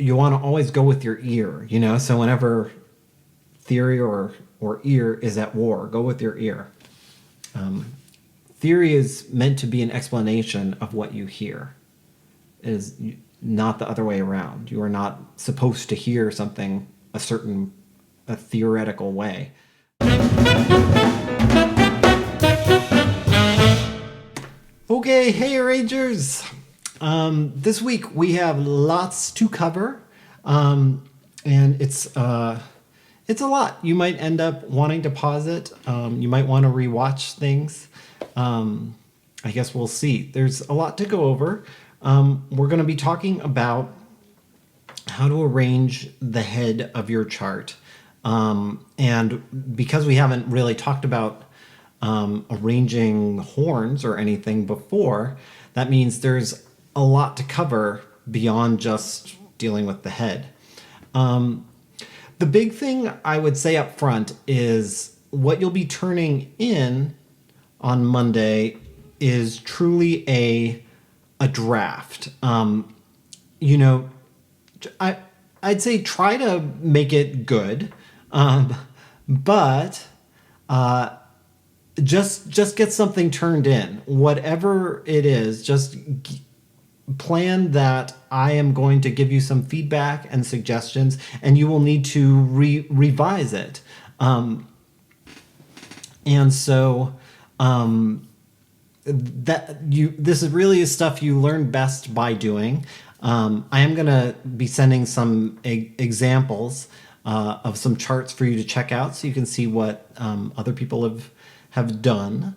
you want to always go with your ear, you know? So whenever theory or ear is at war, go with your ear. Theory is meant to be an explanation of what you hear. It is not the other way around. You are not supposed to hear something a theoretical way. Okay, hey Rangers! This week we have lots to cover, and it's a lot. You might end up wanting to pause it. You might want to rewatch things. I guess we'll see. There's a lot to go over. We're going to be talking about how to arrange the head of your chart. And because we haven't really talked about arranging horns or anything before, that means there's a lot to cover beyond just dealing with the head. The big thing I would say up front is what you'll be turning in on Monday is truly a draft. You know, I'd say try to make it good, but just get something turned in. Whatever it is, just plan that I am going to give you some feedback and suggestions, and you will need to revise it. And so this is really stuff you learn best by doing. I am going to be sending some examples of some charts for you to check out, so you can see what other people have done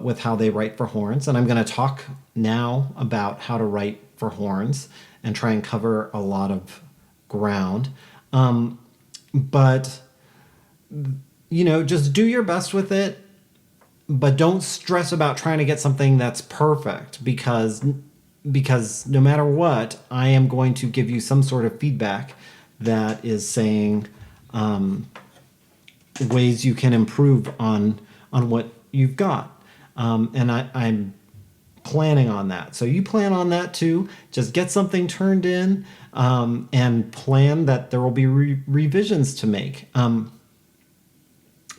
with how they write for horns. And I'm going to talk now about how to write for horns and try and cover a lot of ground. But you know, just do your best with it, but don't stress about trying to get something that's perfect, because no matter what, I am going to give you some sort of feedback that is saying ways you can improve on what you've got. And I'm planning on that. So you plan on that too. Just get something turned in, and plan that there will be revisions to make.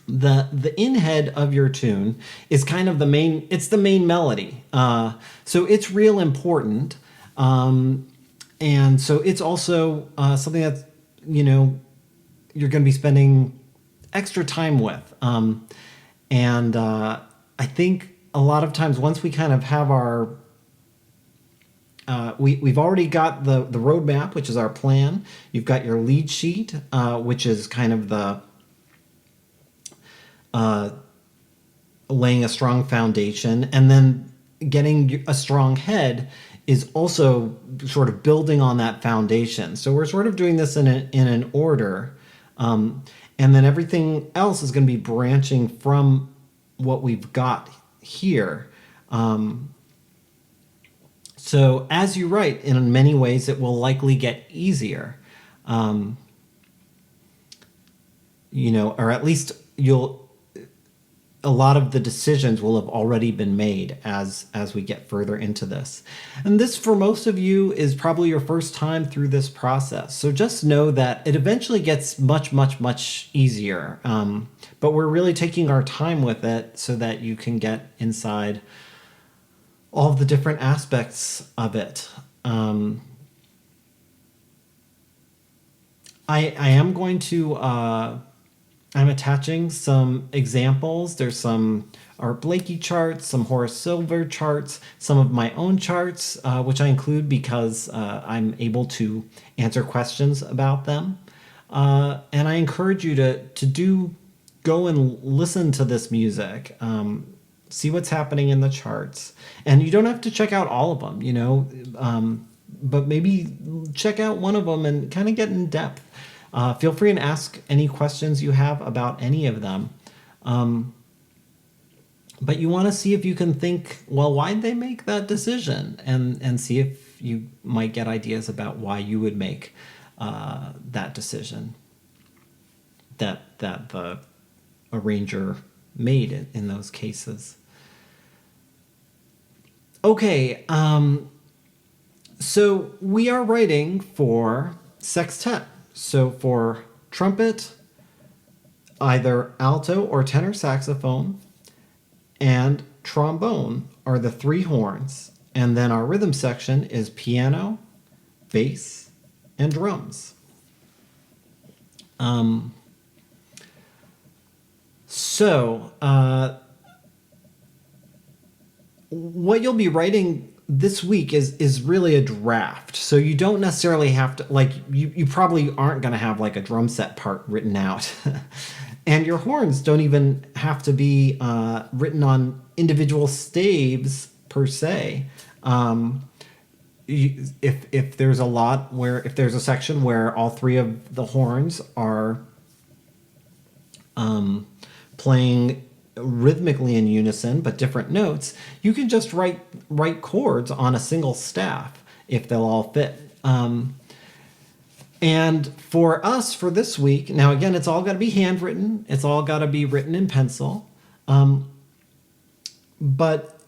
The in head of your tune is kind of the main melody. So it's real important. And so it's also something that, you know, you're going to be spending extra time with. And I think a lot of times once we kind of have our, we've already got the roadmap, which is our plan. You've got your lead sheet, which is kind of the laying a strong foundation, and then getting a strong head is also sort of building on that foundation. So we're sort of doing this in an order, and then everything else is going to be branching from what we've got here. So as you write, in many ways, it will likely get easier, you know, or at least a lot of the decisions will have already been made as we get further into this. And this, for most of you, is probably your first time through this process. So just know that it eventually gets much, much, much0easier. But we're really taking our time with it so that you can get inside all of the different aspects of it. I am going to... I'm attaching some examples. There's some Art Blakey charts, some Horace Silver charts, some of my own charts, which I include because I'm able to answer questions about them. And I encourage you to go and listen to this music, see what's happening in the charts. And you don't have to check out all of them, you know, but maybe check out one of them and kind of get in depth. Feel free and ask any questions you have about any of them. But you want to see if you can think, well, why'd they make that decision? And see if you might get ideas about why you would make that decision that the arranger made in those cases. Okay, So we are writing for sextet. So for trumpet, either alto or tenor saxophone, and trombone are the three horns. And then our rhythm section is piano, bass, and drums. What you'll be writing this week is really a draft. So you don't necessarily have to, like, you probably aren't going to have like a drum set part written out. And your horns don't even have to be written on individual staves per se. If there's a lot where, if there's a section where all three of the horns are playing rhythmically in unison but different notes, you can just write chords on a single staff if they'll all fit. And for us, for this week, now again, it's all got to be handwritten. It's all got to be written in pencil. But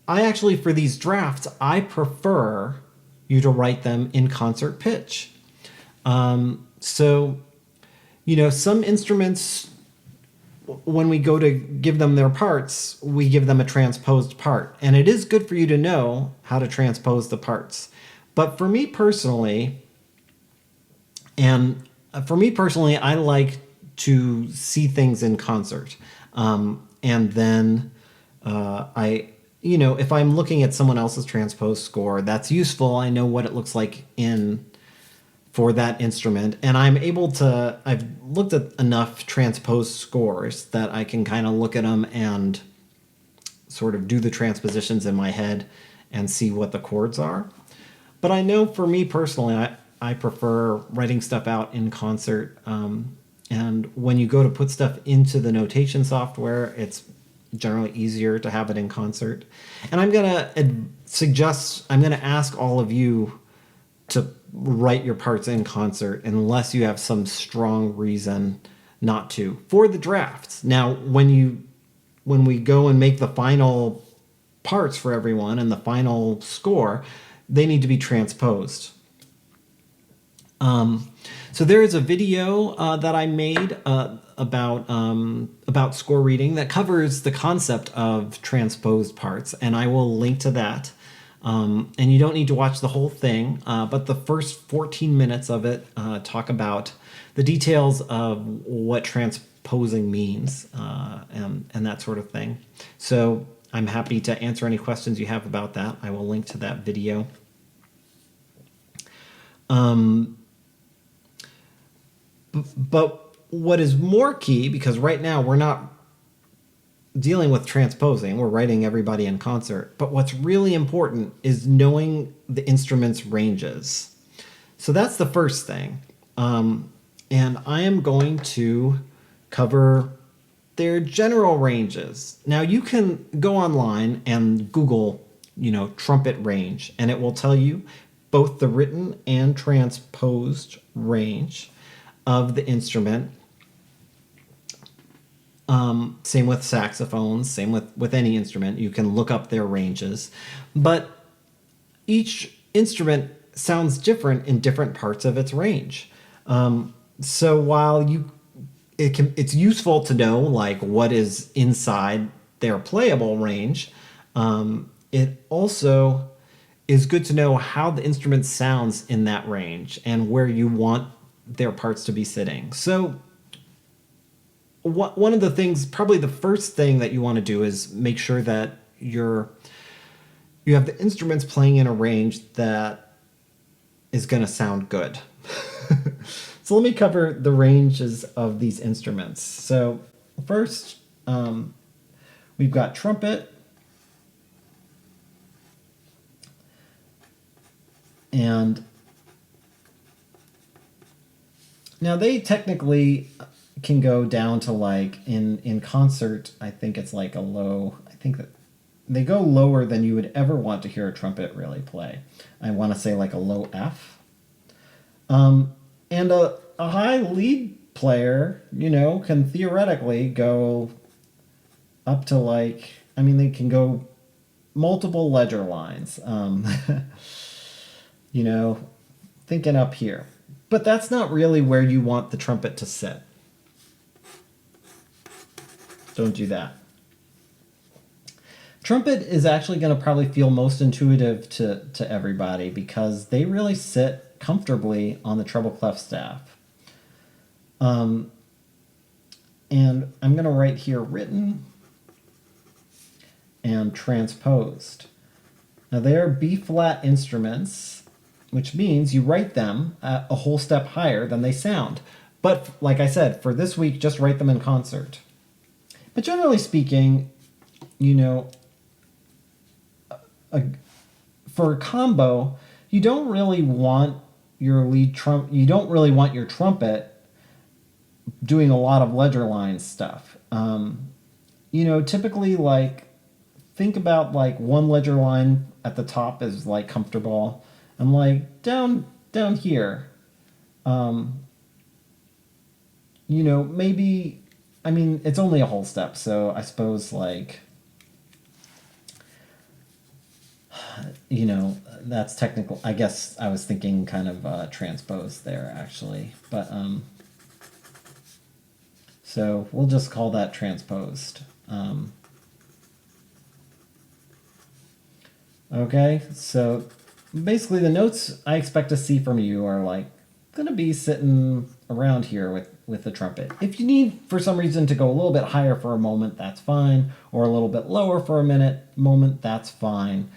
I actually, for these drafts, I prefer you to write them in concert pitch. So, some instruments, when we go to give them their parts, we give them a transposed part. And it is good for you to know how to transpose the parts. But for me personally, I like to see things in concert. And then if I'm looking at someone else's transposed score, that's useful. I know what it looks like for that instrument, and I've looked at enough transposed scores that I can kind of look at them and sort of do the transpositions in my head and see what the chords are. But I know for me personally, I prefer writing stuff out in concert. And when you go to put stuff into the notation software, it's generally easier to have it in concert. And I'm going to ask all of you to write your parts in concert unless you have some strong reason not to for the drafts. Now, when we go and make the final parts for everyone and the final score, they need to be transposed. So there is a video that I made about score reading that covers the concept of transposed parts, and I will link to that. And you don't need to watch the whole thing, but the first 14 minutes of it talk about the details of what transposing means and that sort of thing. So I'm happy to answer any questions you have about that. I will link to that video. But what is more key, because right now we're not dealing with transposing, we're writing everybody in concert, but what's really important is knowing the instrument's ranges. So that's the first thing. And I am going to cover their general ranges. Now you can go online and Google, trumpet range, and it will tell you both the written and transposed range of the instrument. Same with saxophones, same with any instrument. You can look up their ranges. But each instrument sounds different in different parts of its range. So while it's useful to know like what is inside their playable range, it also is good to know how the instrument sounds in that range and where you want their parts to be sitting. So one of the things, probably the first thing that you want to do is make sure that you have the instruments playing in a range that is going to sound good. So let me cover the ranges of these instruments. So first, we've got trumpet, and now they technically can go down to like in concert, I think it's like a low, I think that they go lower than you would ever want to hear a trumpet really play. I want to say like a low F. And a high lead player, can theoretically go up to like, they can go multiple ledger lines. You know, thinking up here. But that's not really where you want the trumpet to sit. Don't do that. Trumpet is actually going to probably feel most intuitive to everybody because they really sit comfortably on the treble clef staff. And I'm going to write here written and transposed. Now they are B-flat instruments, which means you write them at a whole step higher than they sound. But like I said, for this week, just write them in concert. But generally speaking, you know, for a combo, you don't really want your you don't really want your trumpet doing a lot of ledger line stuff. You know, typically, like, think about like one ledger line at the top is like comfortable, and like down here, you know, maybe, I mean, it's only a whole step, so I suppose like, you know, that's technical. I guess I was thinking kind of transposed there actually, but so we'll just call that transposed. Okay, so basically the notes I expect to see from you are like gonna be sitting around here with the trumpet. If you need for some reason to go a little bit higher for a moment, that's fine, or a little bit lower for a moment, that's fine.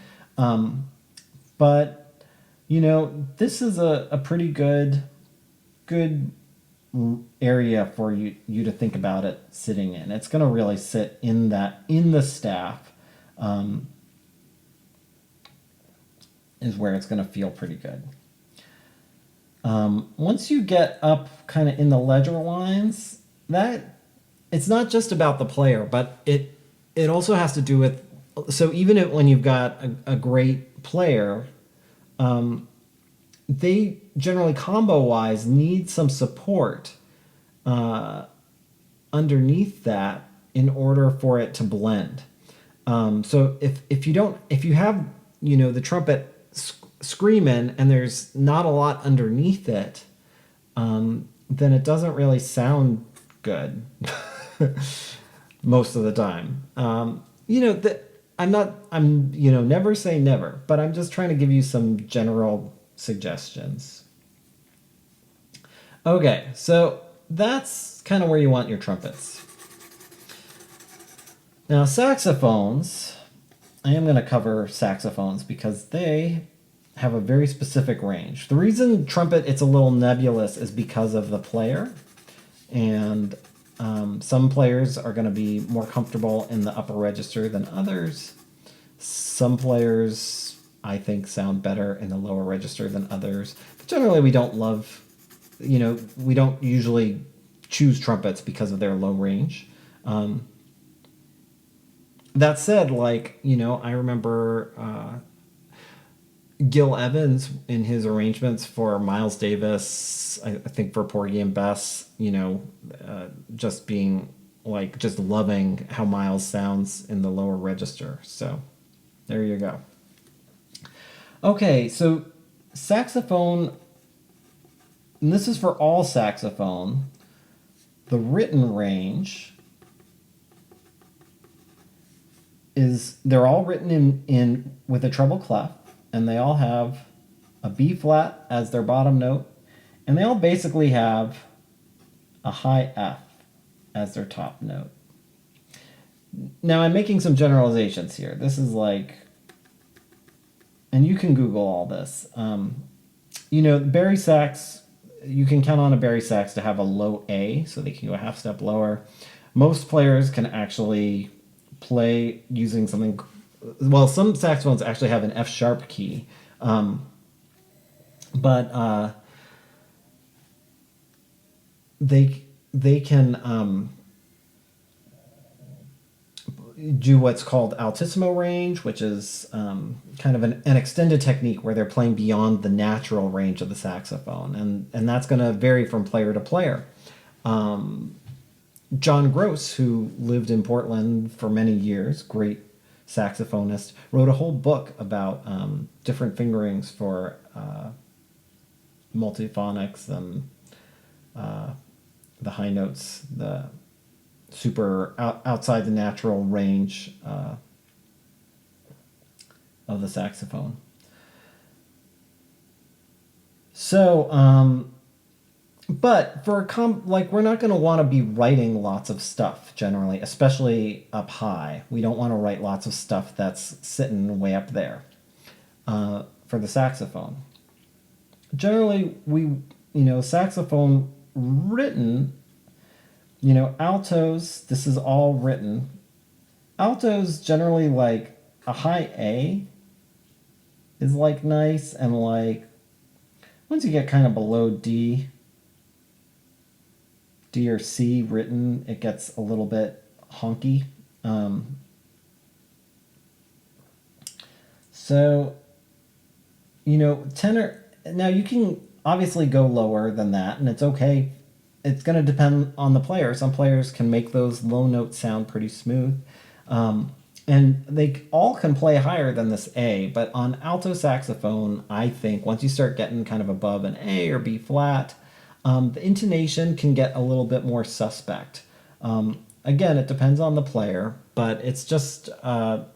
But you know, this is a pretty good area for you to think about it sitting in. It's going to really sit in the staff, is where it's going to feel pretty good. Once you get up kind of in the ledger lines, that it's not just about the player, but it also has to do with, so even when you've got a great player, they generally combo wise need some support underneath that in order for it to blend. So if you have, you know, the trumpet screaming and there's not a lot underneath it, then it doesn't really sound good most of the time. You know, I'm you know, never say never, but I'm just trying to give you some general suggestions. Okay, so that's kind of where you want your trumpets. Now saxophones, I am going to cover saxophones because they have a very specific range. The reason trumpet it's a little nebulous is because of the player, and some players are going to be more comfortable in the upper register than others. Some players, I think, sound better in the lower register than others. But generally, we don't love, you know, we don't usually choose trumpets because of their low range. That said, like, you know, I remember Gil Evans in his arrangements for Miles Davis, I think for Porgy and Bess, you know, just being like, just loving how Miles sounds in the lower register. So there you go. Okay, so saxophone, and this is for all saxophone, the written range is, they're all written in with a treble clef, and they all have a B flat as their bottom note, and they all basically have a high F as their top note. Now I'm making some generalizations here. This is like, and you can Google all this. You know, bari sax, you can count on a bari sax to have a low A, so they can go a half step lower. Most players can actually play using something, well, some saxophones actually have an F sharp key, but they can do what's called altissimo range, which is kind of an extended technique where they're playing beyond the natural range of the saxophone, and that's going to vary from player to player. John Gross, who lived in Portland for many years, great saxophonist, wrote a whole book about different fingerings for multiphonics and the high notes, the super outside the natural range of the saxophone. So, but for like we're not going to want to be writing lots of stuff generally, especially up high. We don't want to write lots of stuff that's sitting way up there for the saxophone. Generally, saxophone written, altos, this is all written. Altos generally like a high A is like nice, and like once you get kind of below D or C written, it gets a little bit honky. So, tenor, now you can obviously go lower than that, and it's okay. It's going to depend on the player. Some players can make those low notes sound pretty smooth. And they all can play higher than this A, but on alto saxophone, I think once you start getting kind of above an A or B flat, the intonation can get a little bit more suspect. Again, it depends on the player, but it's just, I'm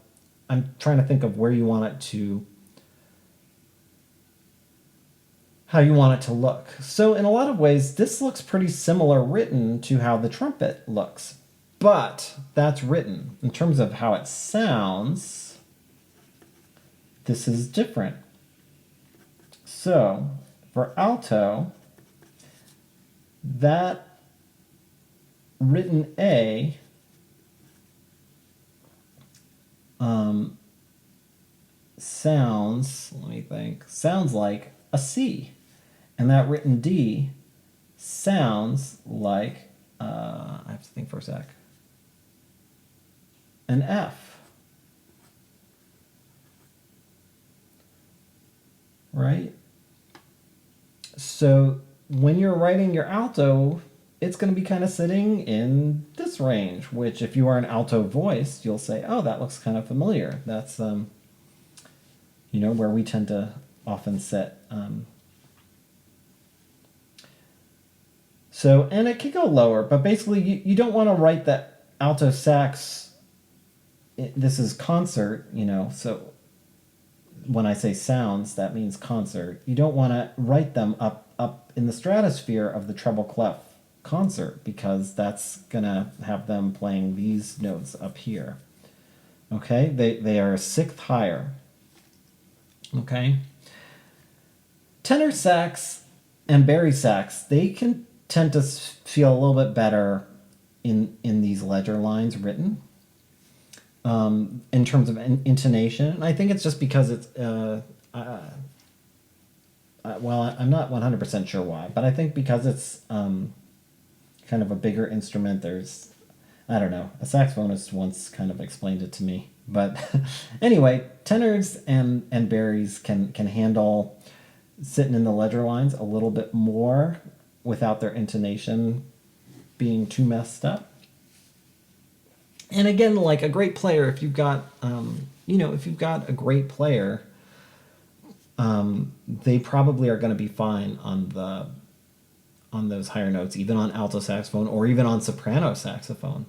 trying to think of where you want it to, how you want it to look. So in a lot of ways, this looks pretty similar written to how the trumpet looks. But that's written. In terms of how it sounds, this is different. So for alto, that written A sounds, let me think, sounds like a C. And that written D sounds like, I have to think for a sec, an F. Right? So when you're writing your alto, it's going to be kind of sitting in this range, which if you are an alto voice, you'll say, oh, that looks kind of familiar. That's, where we tend to often sit. So, and it can go lower, but basically you don't want to write that alto sax, this is concert, so when I say sounds, that means concert. You don't want to write them up in the stratosphere of the treble clef concert, because that's going to have them playing these notes up here. Okay, they are a sixth higher. Okay. Tenor sax and bari sax, they can tend to feel a little bit better in these ledger lines written in terms of intonation. And I think it's just because it's, well, I'm not 100% sure why, but I think because it's kind of a bigger instrument, there's, I don't know, a saxophonist once kind of explained it to me. But anyway, tenors and baris can handle sitting in the ledger lines a little bit more without their intonation being too messed up. And again, like a great player, if you've got, if you've got a great player, they probably are going to be fine on those higher notes, even on alto saxophone or even on soprano saxophone.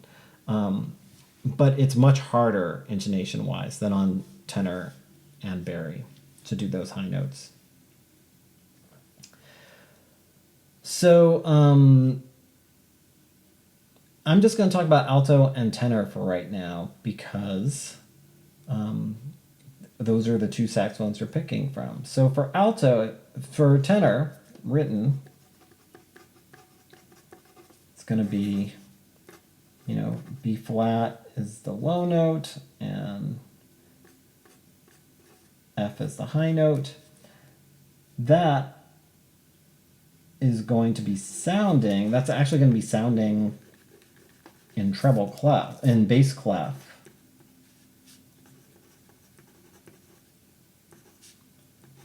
But it's much harder intonation-wise than on tenor and bari to do those high notes. So I'm just going to talk about alto and tenor for right now, because those are the two saxophones you're picking from. So for alto, for tenor, written, it's going to be, B flat is the low note and F is the high note. That is going to be sounding, that's actually going to be sounding in treble clef, in bass clef.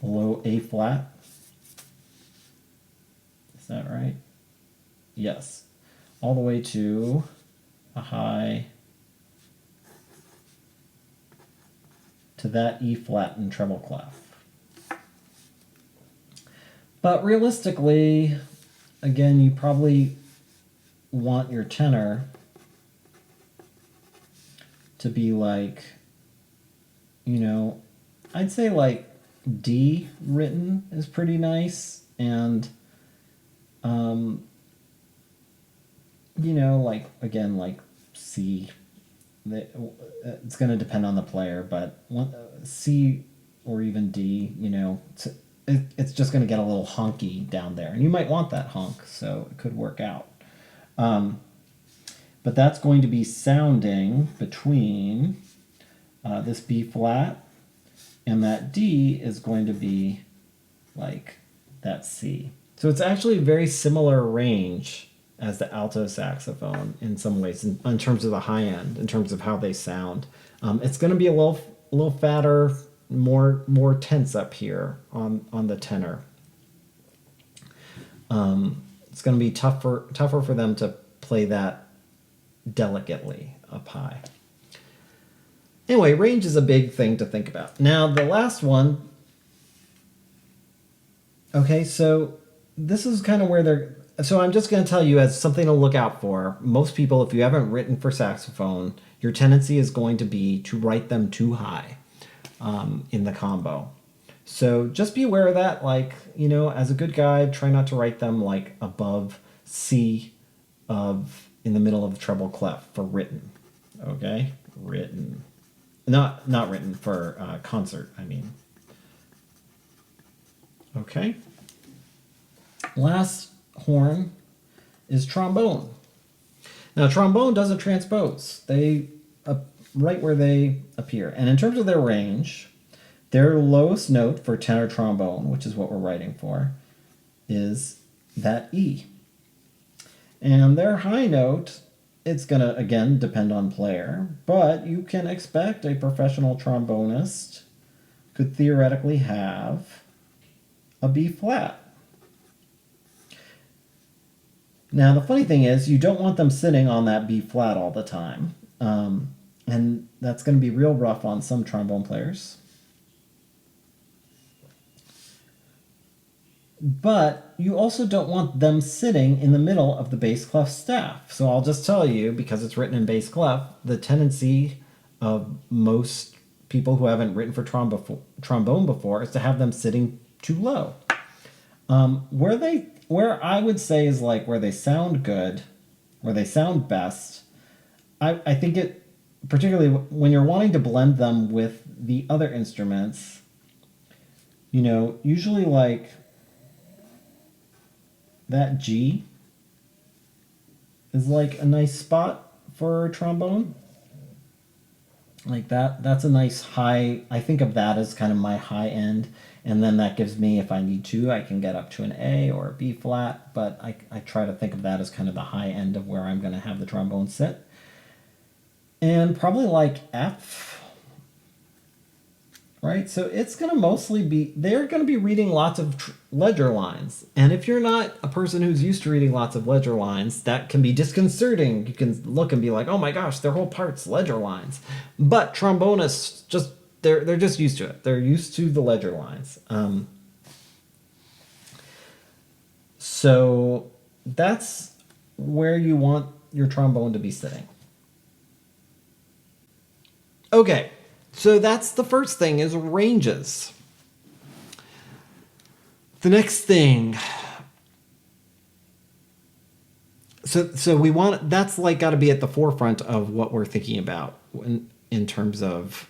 Low A flat. Is that right? Yes. All the way to a high to that E flat and treble clef. But realistically, again, you probably want your tenor to be like, you know, I'd say like D written is pretty nice, and you know, like again, like C. It's going to depend on the player, but C or even D, you know, it's just going to get a little honky down there, and you might want that honk, so it could work out. But that's going to be sounding between this B flat, and that D is going to be like that C. So it's actually a very similar range as the alto saxophone in some ways, in terms of the high end, in terms of how they sound. It's going to be a little fatter, more tense up here on the tenor. It's going to be tougher for them to play that delicately up high. Anyway, range is a big thing to think about. Now the last one. Okay, so this is kind of where they're. So I'm just going to tell you as something to look out for. Most people, if you haven't written for saxophone, your tendency is going to be to write them too high in the combo. So just be aware of that. Like, you know, as a good guide, try not to write them like above C in the middle of the treble clef for written. Okay, written, not written for concert. I mean. Okay. Last horn is trombone. Now trombone doesn't transpose. They right where they appear. And in terms of their range, their lowest note for tenor trombone, which is what we're writing for, is that E. And their high note, it's going to, again, depend on player, but you can expect a professional trombonist could theoretically have a B flat. Now, the funny thing is, you don't want them sitting on that B flat all the time. And that's going to be real rough on some trombone players. But you also don't want them sitting in the middle of the bass clef staff. So I'll just tell you, because it's written in bass clef, the tendency of most people who haven't written for trombone before is to have them sitting too low. Where I would say is like where they sound good, where they sound best, I think it, particularly when you're wanting to blend them with the other instruments, you know, usually like that G is like a nice spot for trombone. Like that's a nice high. I think of that as kind of my high end, and then that gives me, if I need to, I can get up to an A or a B flat, but I try to think of that as kind of the high end of where I'm going to have the trombone sit. And probably like F, right? So it's going to mostly be, they're going to be reading lots of ledger lines. And if you're not a person who's used to reading lots of ledger lines, that can be disconcerting. You can look and be like, oh my gosh, their whole part's ledger lines. But trombonists, just they're just used to it. They're used to the ledger lines. So that's where you want your trombone to be sitting. Okay, so that's the first thing, is ranges. The next thing, so we want, that's like got to be at the forefront of what we're thinking about in terms of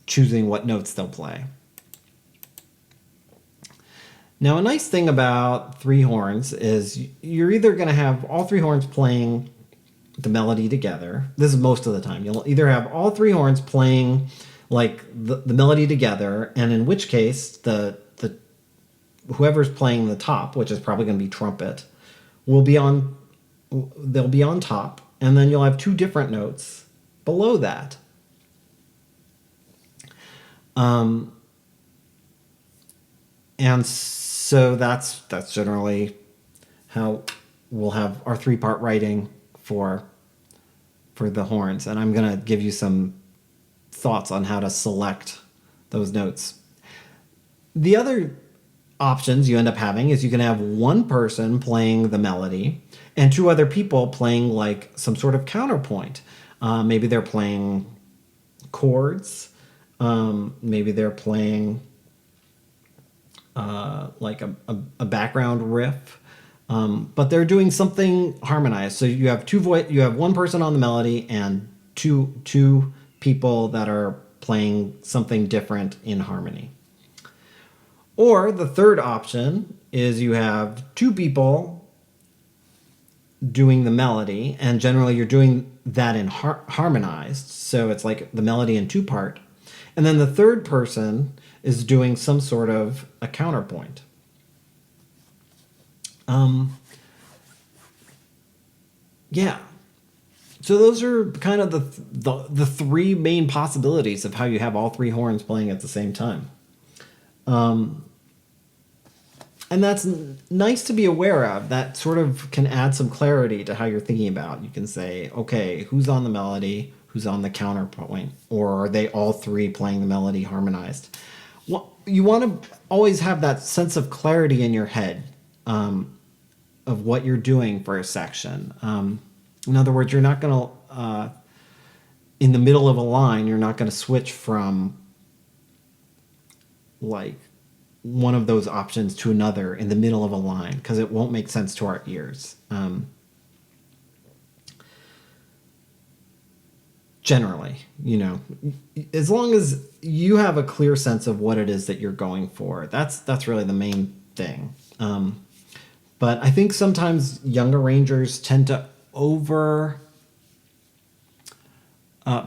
choosing what notes they'll play. Now, a nice thing about three horns is you're either going to have all three horns playing the melody together. This is most of the time. You'll either have all three horns playing like the melody together, and in which case the whoever's playing the top, which is probably going to be trumpet, they'll be on top, and then you'll have two different notes below that. And so that's generally how we'll have our three-part writing for for the horns, and I'm going to give you some thoughts on how to select those notes. The other options you end up having is you can have one person playing the melody and two other people playing like some sort of counterpoint. Maybe they're playing chords. Maybe they're playing like a background riff. But they're doing something harmonized. So you have you have one person on the melody and two people that are playing something different in harmony. Or the third option is you have two people doing the melody, and generally you're doing that in harmonized, so it's like the melody in two part. And then the third person is doing some sort of a counterpoint. Yeah. So those are kind of the three main possibilities of how you have all three horns playing at the same time. And that's nice to be aware of. That sort of can add some clarity to how you're thinking about. You can say, okay, who's on the melody, who's on the counterpoint, or are they all three playing the melody harmonized? Well, you want to always have that sense of clarity in your head of what you're doing for a section. In other words, you're not going to, in the middle of a line, you're not going to switch from like one of those options to another in the middle of a line, because it won't make sense to our ears. Generally, as long as you have a clear sense of what it is that you're going for, that's really the main thing. But I think sometimes young arrangers tend to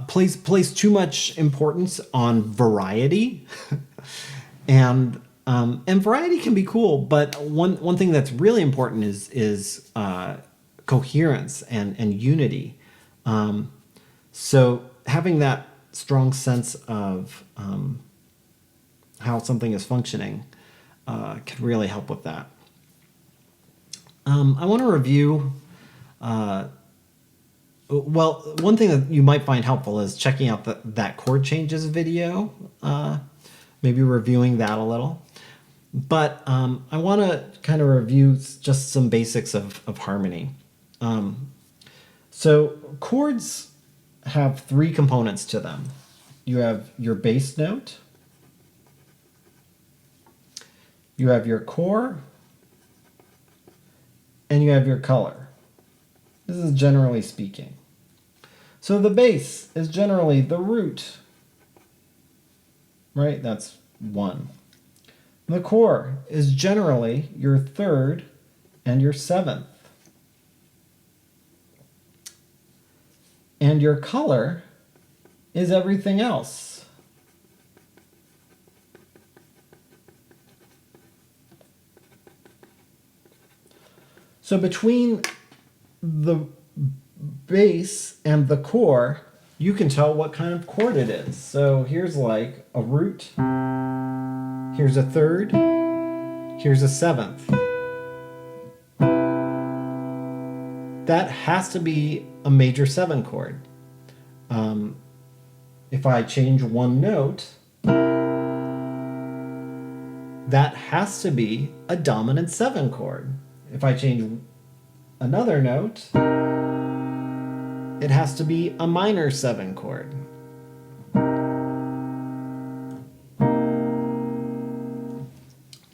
place too much importance on variety. And variety can be cool, but one thing that's really important is coherence and unity. So having that strong sense of how something is functioning can really help with that. I want to review. Well, one thing that you might find helpful is checking out that chord changes video. Maybe reviewing that a little. But I want to kind of review just some basics of harmony. So chords have three components to them. You have your bass note, you have your core, and you have your color. This is generally speaking. So the bass is generally the root, right? That's 1. The core is generally your 3rd and your 7th. And your color is everything else. So between the bass and the core, you can tell what kind of chord it is. So here's like a root, here's a 3rd, here's a 7th. That has to be a major 7 chord. If I change one note, that has to be a dominant 7 chord. If I change another note, it has to be a minor 7 chord.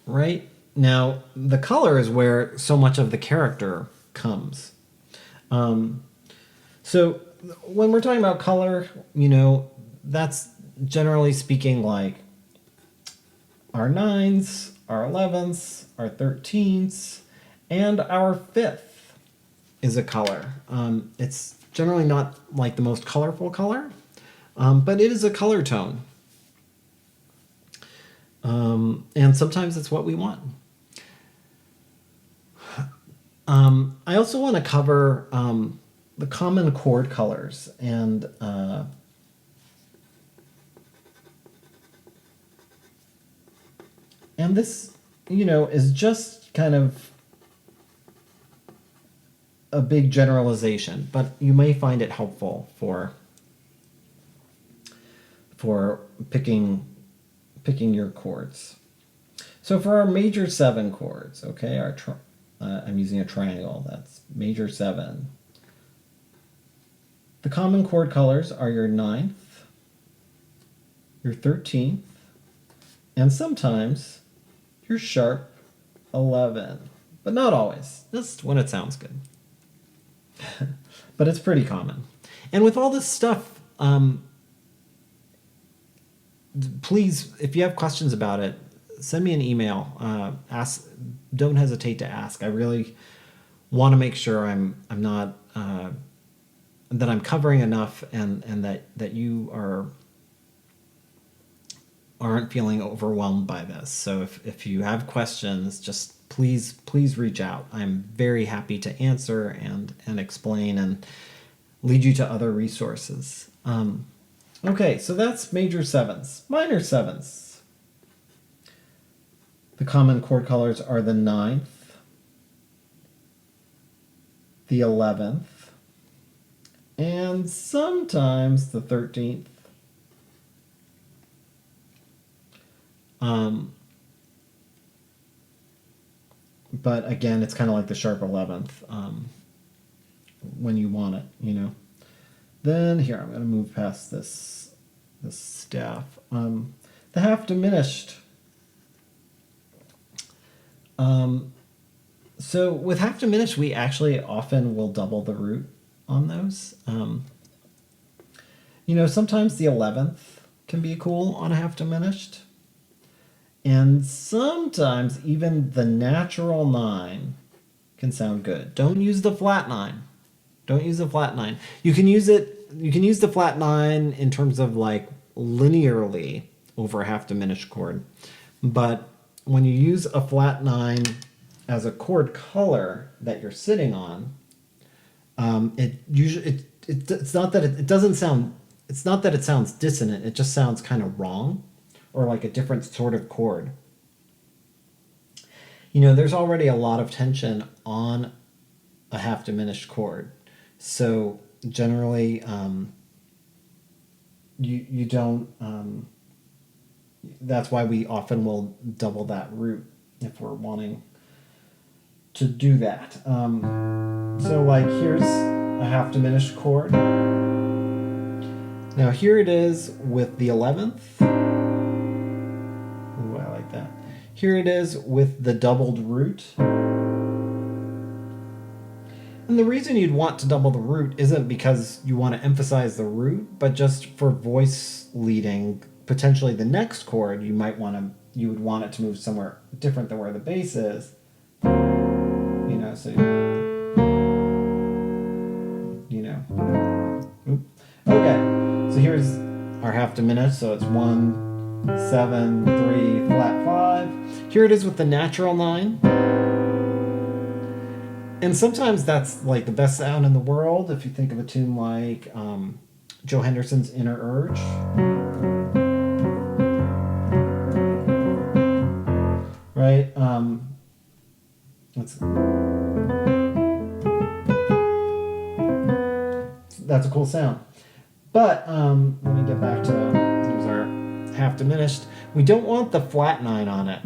Right? Now, the color is where so much of the character comes. So when we're talking about color, that's generally speaking like our 9s, our 11ths, our 13ths, and our 5th is a color. It's generally not like the most colorful color, but it is a color tone. And sometimes it's what we want. I also want to cover the common chord colors, and this, is just kind of a big generalization, but you may find it helpful for picking your chords. So for our major 7 chords, okay, I'm using a triangle. That's major 7. The common chord colors are your 9th, your 13th, and sometimes your sharp 11, but not always, just when it sounds good. But it's pretty common. And with all this stuff, please, if you have questions about it, send me an email. Don't hesitate to ask. I really want to make sure I'm not that I'm covering enough, and that you aren't feeling overwhelmed by this. So if you have questions, just please reach out. I'm very happy to answer and explain and lead you to other resources. Okay, so that's major 7s. Minor 7s. The common chord colors are the 9th, the 11th, and sometimes the 13th. But again, it's kind of like the sharp 11th when you want it, you know. Then here, I'm going to move past this staff. The half diminished. So with half diminished, we actually often will double the root on those. You know, sometimes the 11th can be cool on a half diminished. And sometimes even the natural 9 can sound good. Don't use the flat 9. Don't use the flat 9. You can use the flat 9 in terms of like linearly over a half diminished chord. But when you use a flat 9 as a chord color that you're sitting on, it's not that it sounds dissonant. It just sounds kind of wrong, or like a different sort of chord. You know, there's already a lot of tension on a half diminished chord. So generally, you don't, that's why we often will double that root if we're wanting to do that. So like here's a half diminished chord. Now here it is with the 11th. Ooh, I like that. Here it is with the doubled root. And the reason you'd want to double the root isn't because you want to emphasize the root, but just for voice leading, potentially the next chord, you would want it to move somewhere different than where the bass is. You know, so you know. Oop. Okay, so here's our half diminished, so it's 1, 7, 3, flat 5. Here it is with the natural 9. And sometimes that's like the best sound in the world. If you think of a tune like Joe Henderson's Inner Urge. Right? That's a cool sound. But let me get back to, here's our half diminished. We don't want the flat 9 on it.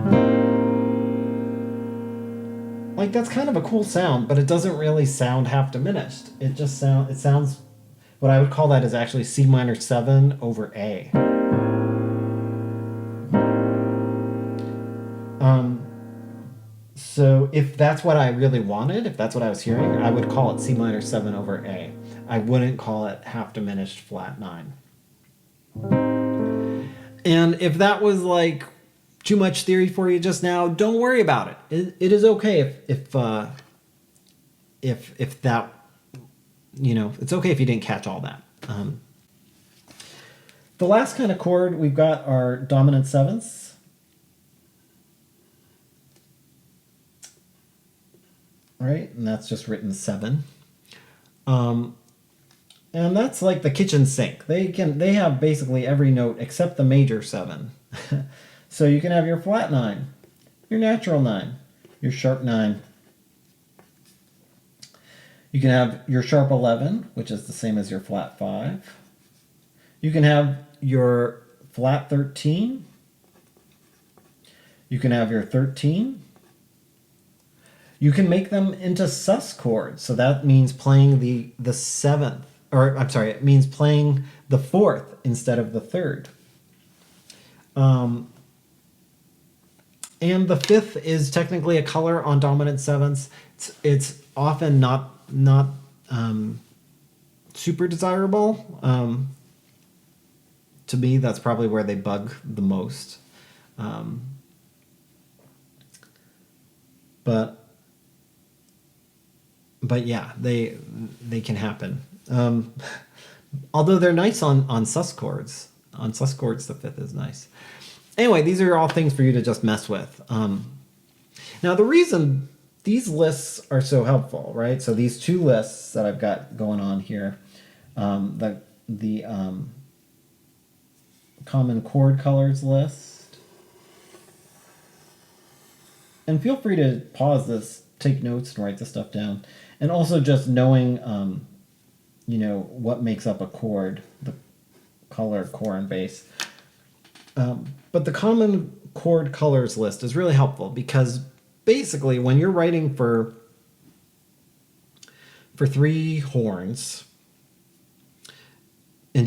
Like, that's kind of a cool sound, but it doesn't really sound half diminished. It sounds, what I would call that is actually C minor 7 over A. So if that's what I really wanted, if that's what I was hearing, I would call it C minor 7 over A. I wouldn't call it half diminished flat 9. And if that was like too much theory for you just now, don't worry about it. It is okay if that, you know, it's okay if you didn't catch all that. The last kind of chord we've got are dominant 7ths. Right, and that's just written 7. And that's like the kitchen sink. They have basically every note except the major 7. So you can have your flat 9, your natural 9, your sharp 9, You can have your sharp 11, which is the same as your flat 5. You can have your flat 13. You can have your 13. You can make them into sus chords. So that means playing the 7th, or I'm sorry, it means playing the 4th instead of the 3rd. And the 5th is technically a color on dominant 7ths. It's often not super desirable. To me, that's probably where they bug the most. But yeah, they can happen. Although they're nice on sus chords. On sus chords, the 5th is nice. Anyway, these are all things for you to just mess with. Now, the reason these lists are so helpful, right? So these two lists that I've got going on here, the common chord colors list. And feel free to pause this, take notes, and write this stuff down. And also just knowing, what makes up a chord, the color, core, and bass. But the common chord colors list is really helpful because basically when you're writing for 3 horns, and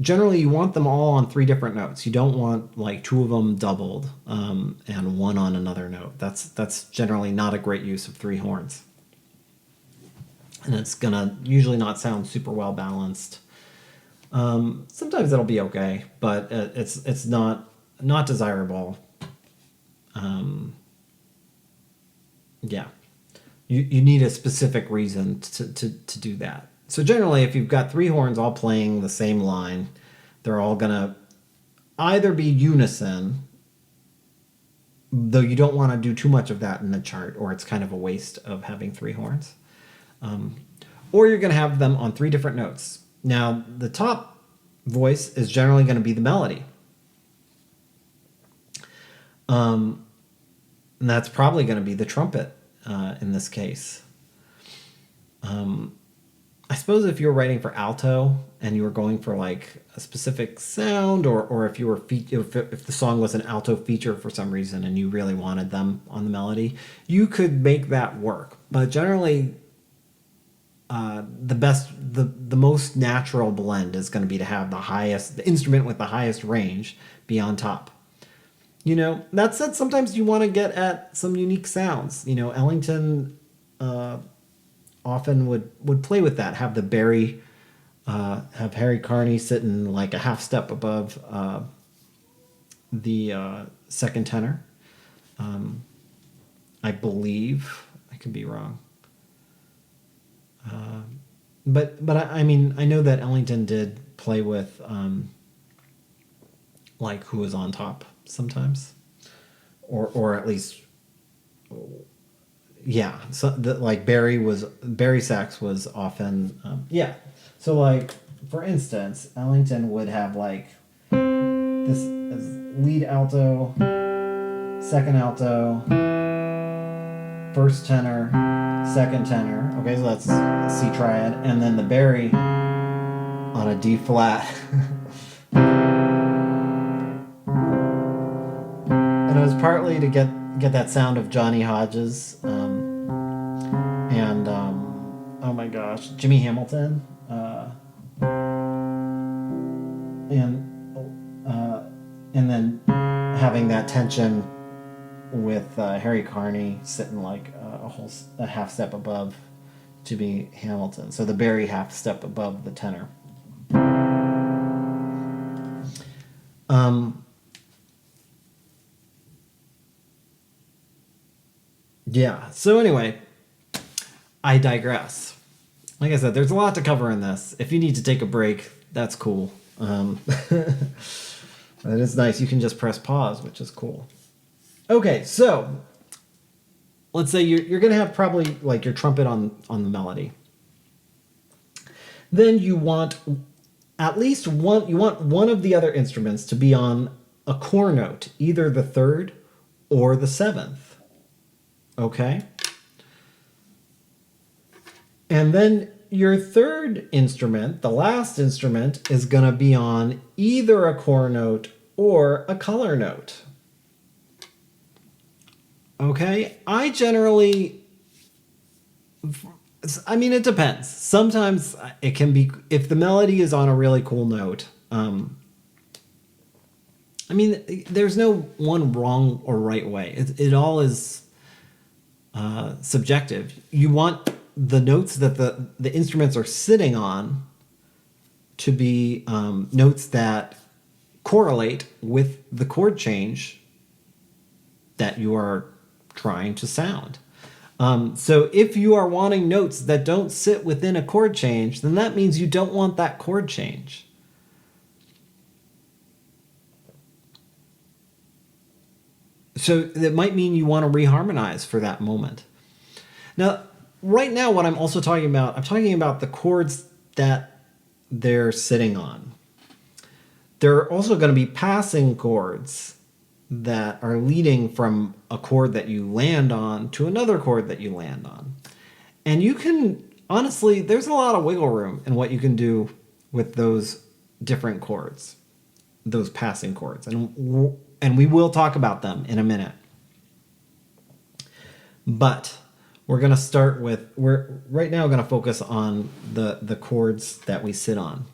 generally you want them all on 3 different notes. You don't want like 2 of them doubled and 1 on another note. That's generally not a great use of 3 horns. And it's gonna usually not sound super well balanced. Sometimes it'll be okay, but it's not desirable. Yeah, you need a specific reason to do that. So generally, if you've got 3 horns all playing the same line, they're all gonna either be unison, though you don't want to do too much of that in the chart, or it's kind of a waste of having 3 horns. Or you're gonna have them on 3 different notes. Now, the top voice is generally going to be the melody. And that's probably going to be the trumpet in this case. I suppose if you were writing for alto and you were going for like a specific sound, or if you were if the song was an alto feature for some reason and you really wanted them on the melody, you could make that work. But generally, the most natural blend is going to be to have the instrument with the highest range be on top. That said, sometimes you want to get at some unique sounds. Ellington often would play with that. Have the Barry, have Harry Carney sitting like a half step above the second tenor. I believe, I could be wrong. But I mean, I know that Ellington did play with like who was on top sometimes, or at least, yeah. So like Barry sax was often yeah. So like for instance, Ellington would have like this as lead alto, second alto, first tenor, second tenor. Okay, so that's a C triad, and then the Barry on a D flat. And it was partly to get that sound of Johnny Hodges and oh my gosh, Jimmy Hamilton, and then having that tension with Harry Carney sitting like a half step above Jimmy Hamilton. So the Barry half step above the tenor. Yeah, so anyway, I digress. Like I said, there's a lot to cover in this. If you need to take a break, that's cool. It is nice. You can just press pause, which is cool. Okay, so let's say you're going to have probably like your trumpet on the melody. Then you want at least one of the other instruments to be on a core note, either the 3rd or the 7th. Okay? And then your third instrument, the last instrument, is going to be on either a core note or a color note. Okay, I mean, it depends. Sometimes it can be, if the melody is on a really cool note. I mean, there's no one wrong or right way. It all is subjective. You want the notes that the instruments are sitting on to be notes that correlate with the chord change that you are trying to sound. So if you are wanting notes that don't sit within a chord change, then that means you don't want that chord change. So that might mean you want to reharmonize for that moment. Now, right now, what I'm also talking about, I'm talking about the chords that they're sitting on. There are also going to be passing chords that are leading from a chord that you land on to another chord that you land on. And you can, honestly, there's a lot of wiggle room in what you can do with those different chords, those passing chords. And we will talk about them in a minute. But we're going to start with, we're right now going to focus on the chords that we sit on.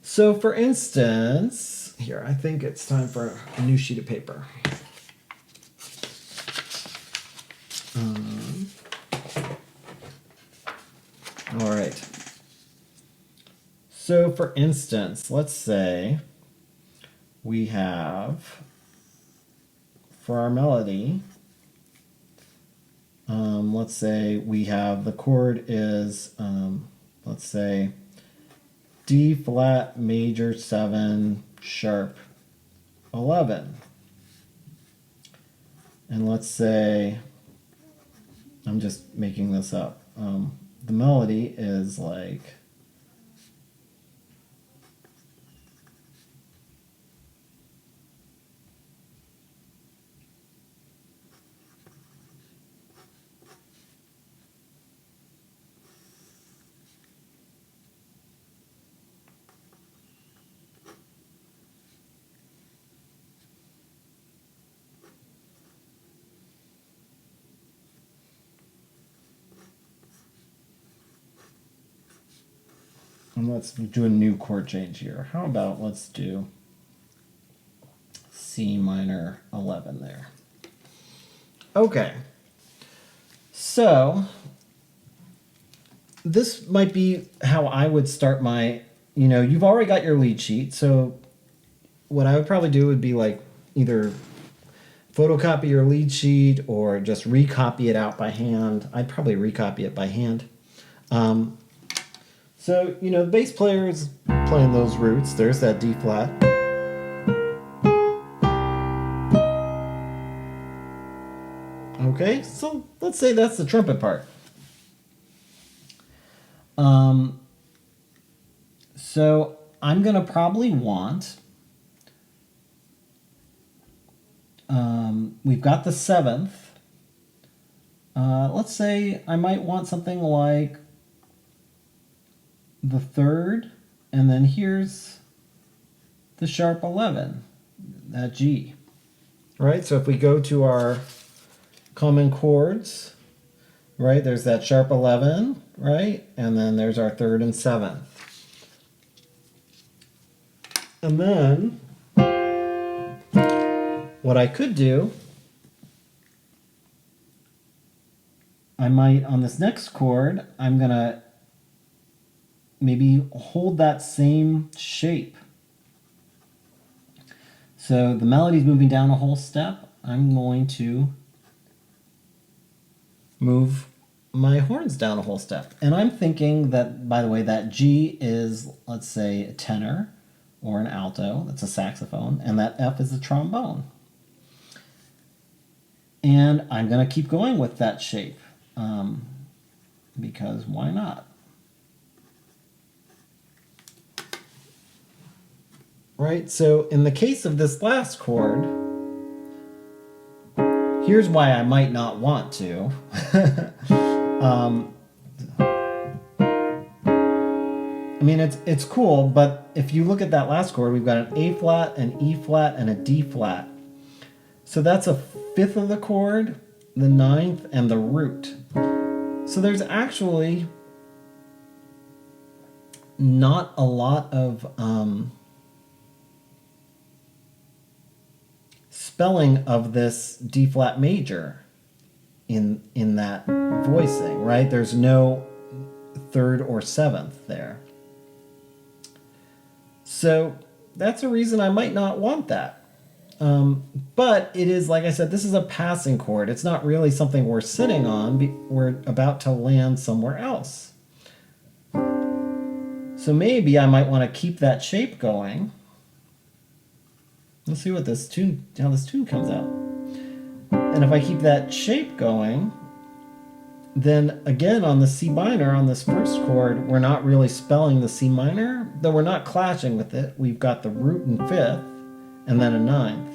So for instance, here, I think it's time for a new sheet of paper. All right. So for instance, let's say we have, for our melody, let's say we have, the chord is, let's say, D flat major 7 sharp 11. And let's say, I'm just making this up, the melody is like, and let's do a new chord change here. How about let's do C minor 11 there. Okay. So this might be how I would start my, you've already got your lead sheet. So what I would probably do would be like either photocopy your lead sheet or just recopy it out by hand. I'd probably recopy it by hand. So, the bass player is playing those roots. There's that D flat. Okay, so let's say that's the trumpet part. So I'm going to probably want, we've got the 7th. Let's say I might want something like the 3rd, and then here's the sharp 11, that G. Right, so if we go to our common chords, right, there's that sharp 11, right, and then there's our 3rd and 7th. And then what I could do, I might, on this next chord, I'm going to maybe hold that same shape. So the melody's moving down a whole step. I'm going to move my horns down a whole step. And I'm thinking that, by the way, that G is, let's say, a tenor or an alto. That's a saxophone. And that F is a trombone. And I'm going to keep going with that shape. Because why not? Right, so in the case of this last chord, here's why I might not want to. I mean, it's cool, but if you look at that last chord, we've got an A flat, an E flat, and a D flat. So that's a fifth of the chord, the ninth, and the root. So there's actually not a lot of spelling of this D flat major in that voicing, right? There's no third or seventh there. So that's a reason I might not want that. But it is, like I said, this is a passing chord. It's not really something we're sitting on. We're about to land somewhere else. So maybe I might want to keep that shape going. Let's see what this tune, how this tune comes out. And if I keep that shape going, then again on the C minor, on this first chord, we're not really spelling the C minor, though we're not clashing with it. We've got the root and fifth, and then a ninth.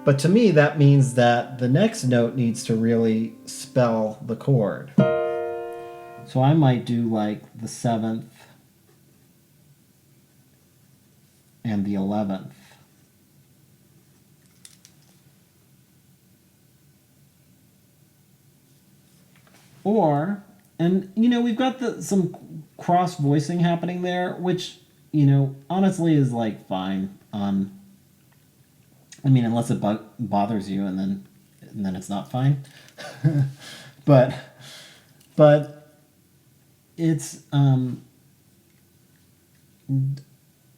But to me, that means that the next note needs to really spell the chord. So I might do like the seventh and the 11th. Or, and you know, we've got some cross voicing happening there, which, you know, honestly is like fine. I mean, unless it bothers you, and then it's not fine. but it's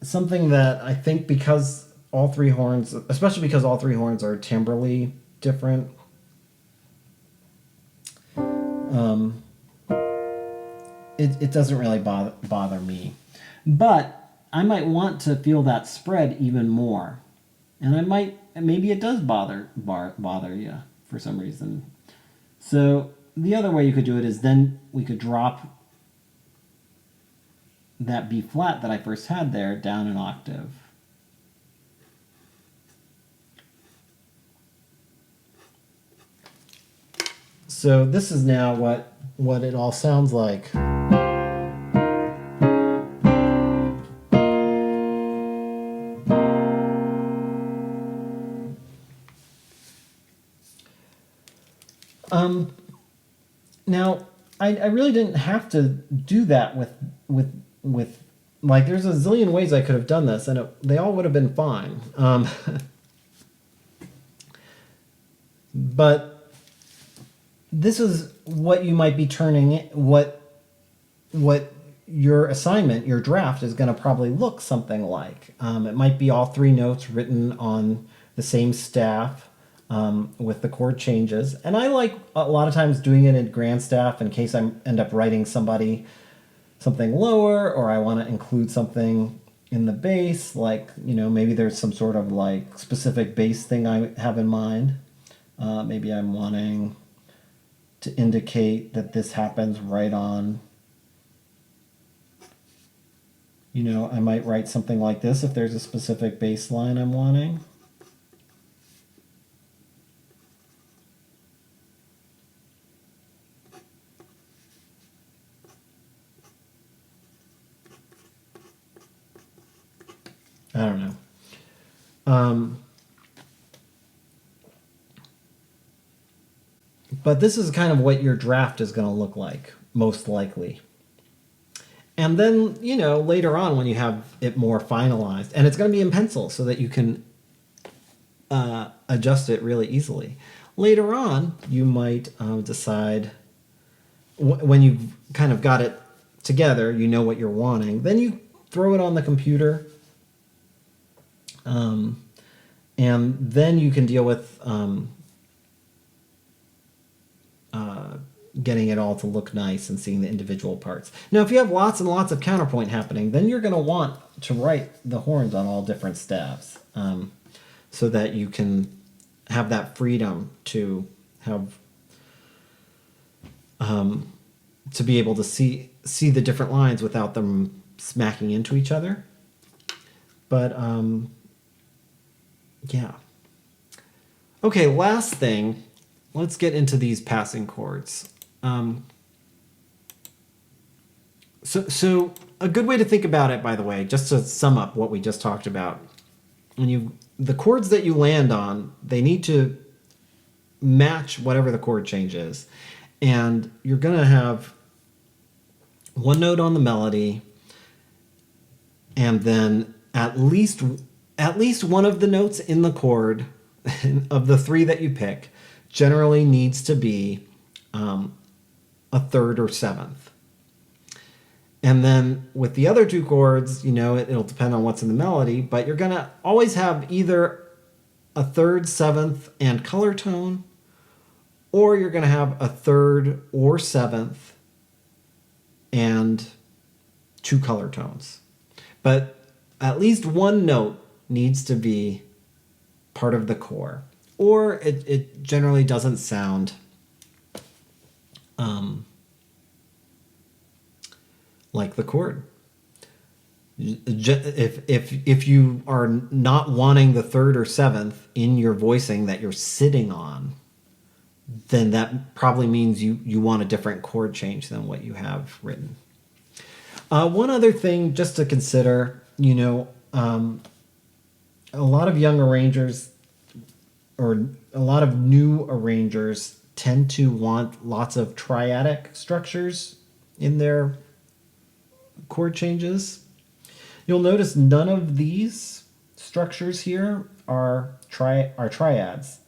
something that I think, because all three horns, especially because all three horns are timbrally different, it doesn't really bother me. But I might want to feel that spread even more. And maybe it does bother you for some reason. So the other way you could do it is then we could drop that B flat that I first had there down an octave. So this is now what it all sounds like. Now, I really didn't have to do that with like, there's a zillion ways I could have done this, and they all would have been fine. But this is what you might be turning, what your assignment, your draft, is going to probably look something like. It might be all three notes written on the same staff, with the chord changes. And I like a lot of times doing it in grand staff in case I end up writing something lower, or I want to include something in the bass, like, you know, maybe there's some sort of like specific bass thing I have in mind. Maybe I'm wanting to indicate that this happens right on, you know, I might write something like this if there's a specific bass line I'm wanting. I don't know. But this is kind of what your draft is going to look like, most likely. And then, you know, later on when you have it more finalized, and it's going to be in pencil so that you can adjust it really easily. Later on, you might decide, when you've kind of got it together, you know what you're wanting, then you throw it on the computer. And then you can deal with getting it all to look nice and seeing the individual parts. Now, if you have lots and lots of counterpoint happening, then you're going to want to write the horns on all different staves, so that you can have that freedom to have to be able to see the different lines without them smacking into each other. But yeah. Okay, last thing, let's get into these passing chords. So a good way to think about it, by the way, just to sum up what we just talked about, the chords that you land on, they need to match whatever the chord change is. And you're going to have one note on the melody, and then at least one of the notes in the chord of the three that you pick generally needs to be a third or seventh. And then with the other two chords, it'll depend on what's in the melody, but you're going to always have either a third, seventh, and color tone, or you're going to have a third or seventh and two color tones. But at least one note needs to be part of the core, or it generally doesn't sound like the chord. If you are not wanting the third or seventh in your voicing that you're sitting on, then that probably means you want a different chord change than what you have written. One other thing just to consider, a lot of young arrangers or a lot of new arrangers tend to want lots of triadic structures in their chord changes. You'll notice none of these structures here are triads.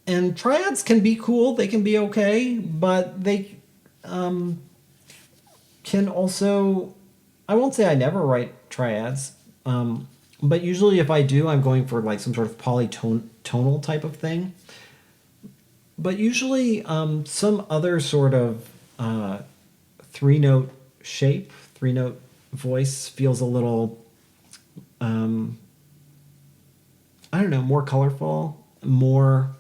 And triads can be cool, they can be okay, but they can also, I won't say I never write triads, but usually if I do, I'm going for like some sort of polytonal type of thing. But usually some other sort of three-note shape, three-note voice feels a little, I don't know, more colorful, more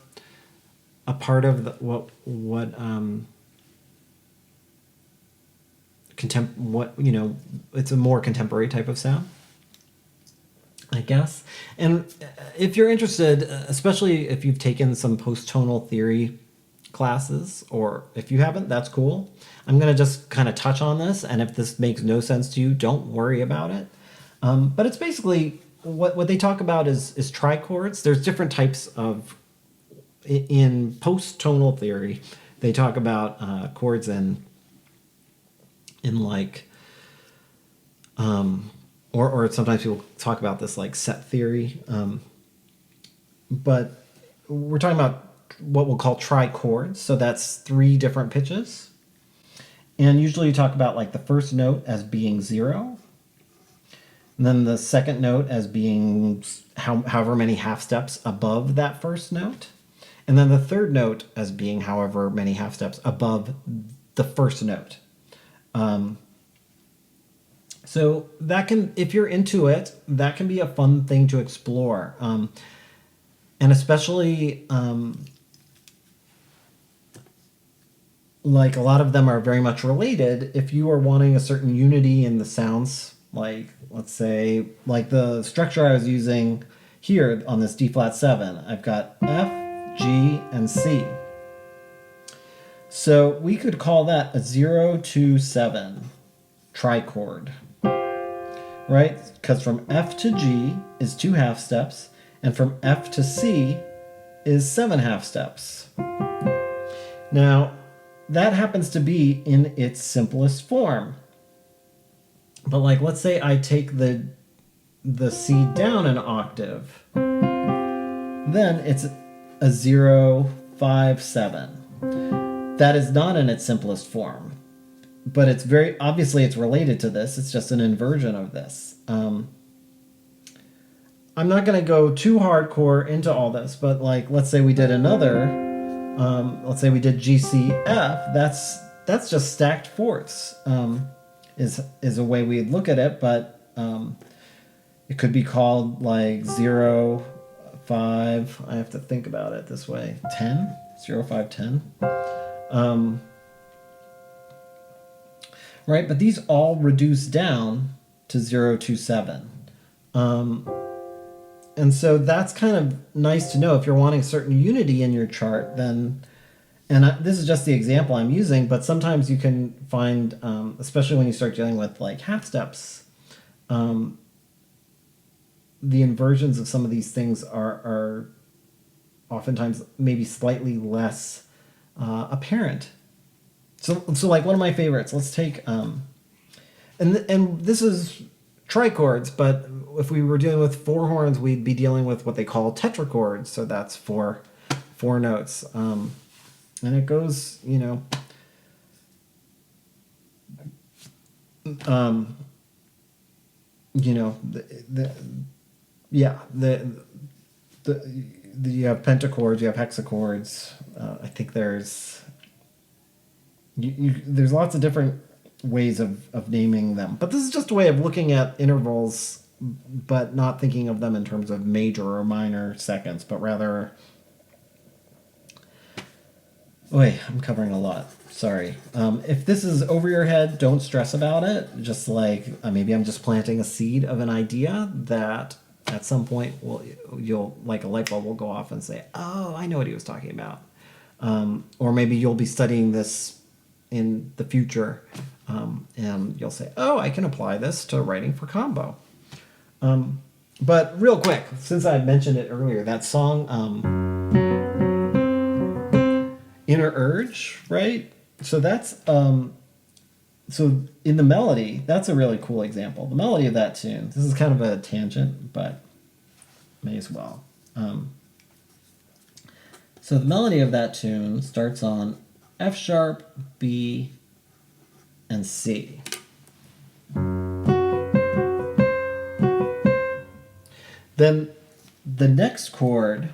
a part of it's a more contemporary type of sound, I guess. And if you're interested, especially if you've taken some post-tonal theory classes, or if you haven't, that's cool. I'm going to just kind of touch on this, and if this makes no sense to you, don't worry about it. But it's basically what they talk about is trichords. There's different types of, in post-tonal theory, they talk about chords in like, or sometimes people talk about this like set theory. But we're talking about what we'll call trichords. So that's three different pitches. And usually you talk about like the first note as being 0. And then the second note as being however many half steps above that first note. And then the third note as being however many half steps above the first note. So that can, if you're into it, that can be a fun thing to explore. And especially, like a lot of them are very much related. If you are wanting a certain unity in the sounds, like let's say, like the structure I was using here on this D flat 7, I've got F, G, and C. So we could call that a 0, 2, 7 trichord, right? Because from F to G is 2 half steps, and from F to C is 7 half steps. Now, that happens to be in its simplest form. But like, let's say I take the C down an octave, then it's a 0, 5, 7. That is not in its simplest form, but it's very obviously it's related to this. It's just an inversion of this. I'm not going to go too hardcore into all this, but like, let's say we did another, let's say we did G, C, F. That's just stacked fourths, is a way we'd look at it, but it could be called like 0, 5, I have to think about it this way, 10, 0, 5, 10. Right, but these all reduce down to 0, 2, 7. And so that's kind of nice to know if you're wanting certain unity in your chart, then, and this is just the example I'm using, but sometimes you can find, especially when you start dealing with like half steps, the inversions of some of these things are oftentimes maybe slightly less apparent. So like one of my favorites, let's take, and this is trichords, but if we were dealing with four horns, we'd be dealing with what they call tetrachords. So that's four notes. And it goes, you have pentachords, you have hexachords. I think there's lots of different ways of naming them, but this is just a way of looking at intervals, but not thinking of them in terms of major or minor seconds, but rather. Wait, I'm covering a lot. Sorry. If this is over your head, don't stress about it. Just like maybe I'm just planting a seed of an idea that at some point you'll like a light bulb will go off and say, "Oh, I know what he was talking about." Or maybe you'll be studying this in the future, and you'll say, "Oh, I can apply this to writing for combo." But real quick, since I mentioned it earlier, that song. Inner Urge, right? So that's so in the melody, that's a really cool example. The melody of that tune. This is kind of a tangent, but may as well. So the melody of that tune starts on F sharp, B, and C. Then the next chord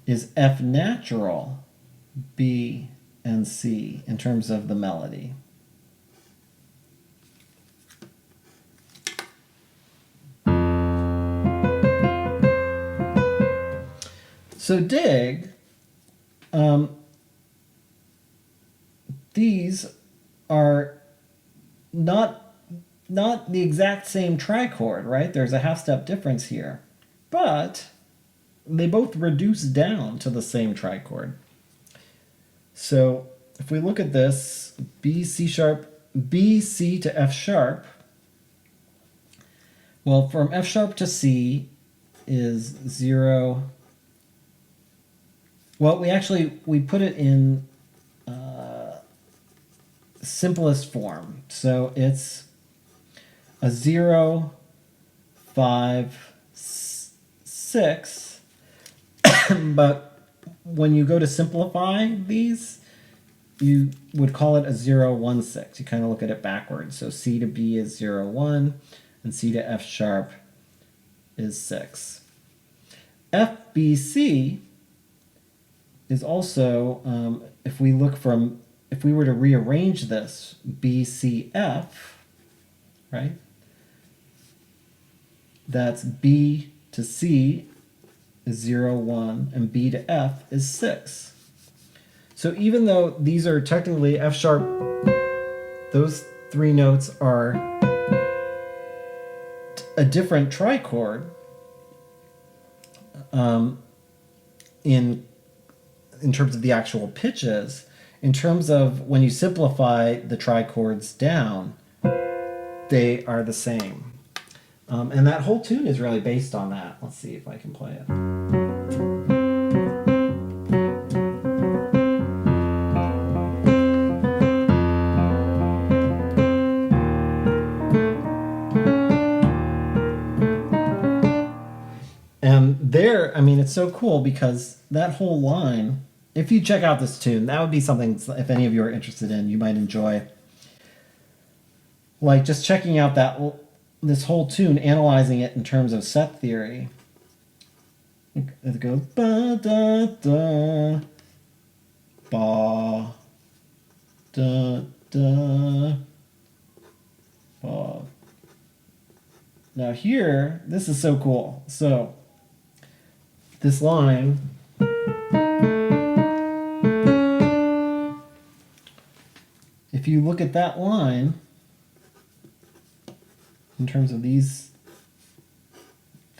is F natural, B, and C in terms of the melody. So dig, these are not the exact same trichord, right? There's a half step difference here, but they both reduce down to the same trichord. So if we look at this, B, C sharp, B, C to F sharp, well, from F sharp to C is 0. Well, we put it in simplest form. So it's a 0, 5, 6, but when you go to simplify these, you would call it a 0, 1, 6. You kind of look at it backwards. So C to B is 0, 1, and C to F sharp is 6. F, B, C is also, if we were to rearrange this, B, C, F, right? That's B to C is 0, 1, and B to F is 6. So even though these are technically F sharp, those three notes are a different trichord in terms of the actual pitches. In terms of when you simplify the trichords down, they are the same. And that whole tune is really based on that. Let's see if I can play it. And there, I mean, it's so cool because that whole line, if you check out this tune, that would be something, if any of you are interested in, you might enjoy. Like just checking out this whole tune, analyzing it in terms of set theory. It goes ba da da, ba da da, ba. Now here, this is so cool. So this line, if you look at that line, in terms of these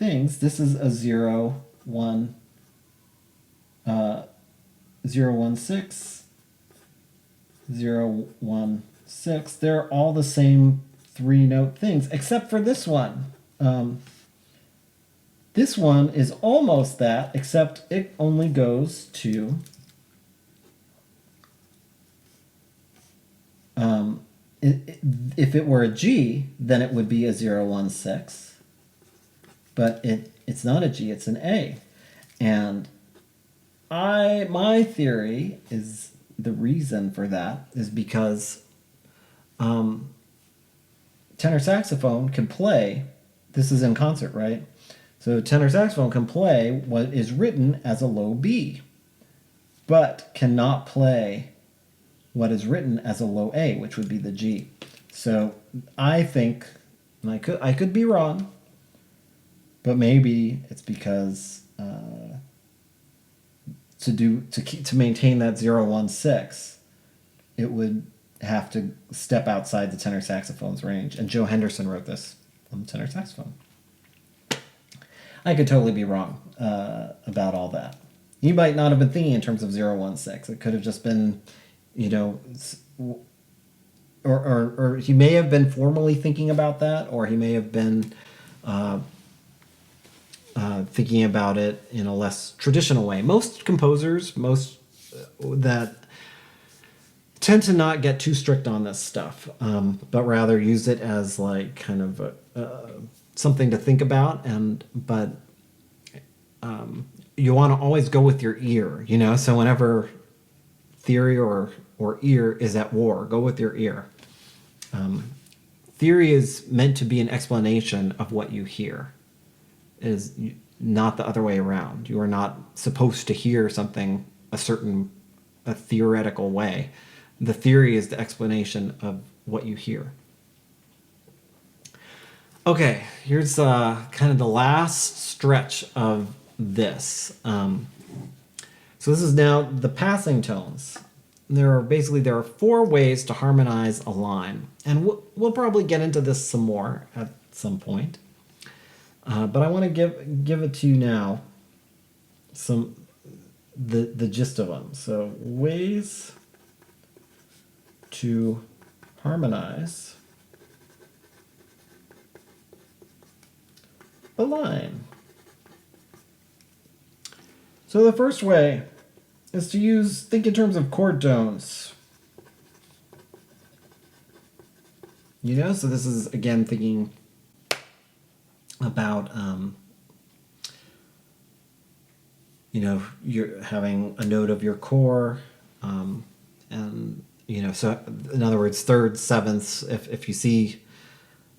things. This is a 0, 1, 0, 1, 6, 0, 1, 6. They're all the same 3-note things, except for this one. This one is almost that, except it only goes to if it were a G, then it would be a 0, 1, 6. But it's not a G, it's an A. And my theory is the reason for that is because tenor saxophone can play, this is in concert, right? So tenor saxophone can play what is written as a low B, but cannot play what is written as a low A, which would be the G. So I think, and I could be wrong, but maybe it's because to maintain that 0, 1, 6, it would have to step outside the tenor saxophone's range. And Joe Henderson wrote this on the tenor saxophone. I could totally be wrong about all that. You might not have been thinking in terms of 0, 1, 6. It could have just been, you know, or he may have been formally thinking about that, or he may have been thinking about it in a less traditional way. Most composers, that tend to not get too strict on this stuff, but rather use it as like kind of something to think about. But you want to always go with your ear, you know. So whenever theory or ear is at war, go with your ear. Theory is meant to be an explanation of what you hear. It is not the other way around. You are not supposed to hear something a theoretical way. The theory is the explanation of what you hear. Okay, here's kind of the last stretch of this. So this is now the passing tones. There are 4 ways to harmonize a line, and we'll probably get into this some more at some point. But I want to give it to you now. The gist of them. So ways to harmonize a line. So the first way is to think in terms of chord tones. You know, so this is again thinking about you know, you're having a note of your core, and you know, so in other words, thirds, sevenths. If you see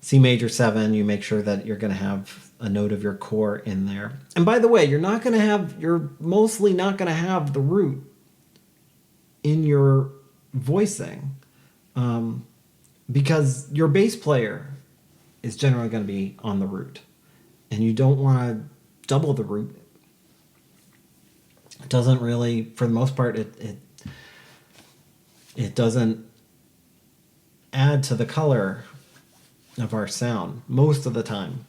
C major 7, you make sure that you're going to have a note of your core in there. And by the way, you're mostly not going to have the root in your voicing, because your bass player is generally going to be on the root, and you don't want to double the root. It doesn't really, for the most part, it doesn't add to the color of our sound most of the time.